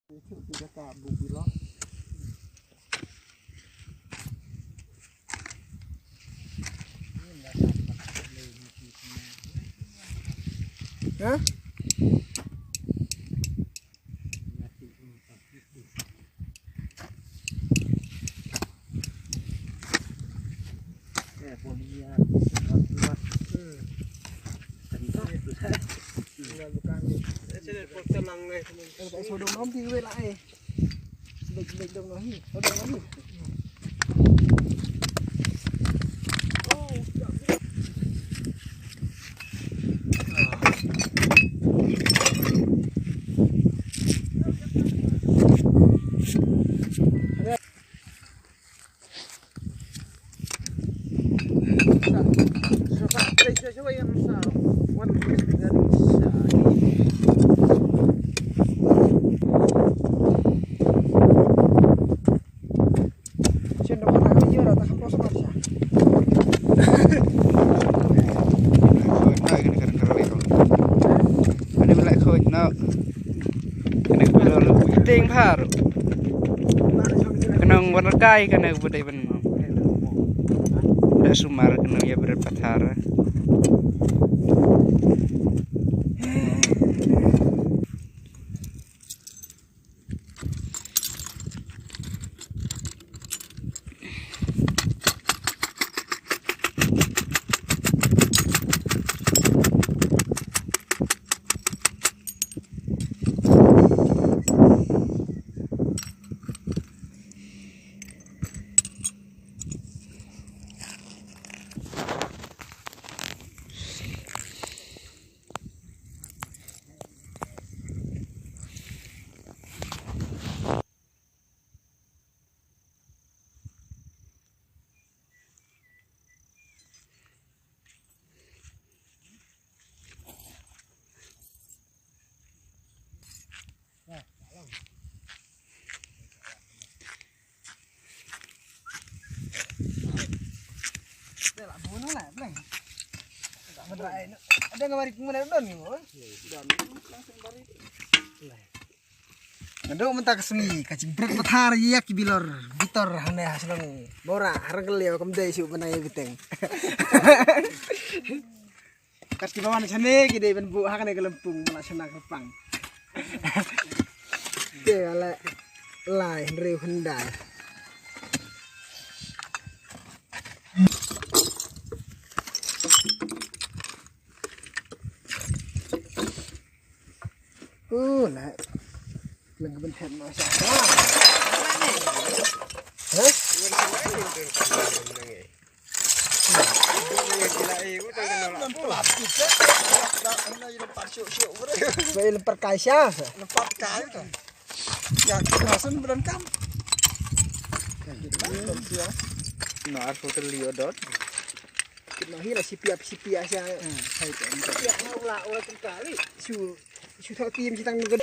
Sudah kabur bilang. Hah? Sodom nom thì về lại lịch đồng nó hít sodom nó hít coba yang besar warna dari ting par kenang warna kai kana budai ben dak sumar kenang ya berpathara ada ngamari kemana don nih ngedok mentak sungi kacing berat mathar yak bilor bitor hane hasilong bora hargel ya kamdai siu benai biteng kas ki bawan sane gede ben bu hakane gelempung mana senang kepang de ala lai reu hendai nah lagi benhet masalah hah vậy là bật cài xa bật cài rồi ya kita sen berangkam no ar foto lio dot kita hira sipiap aja hai ya mau lah ulah kali su thao tim chỉ tăng gần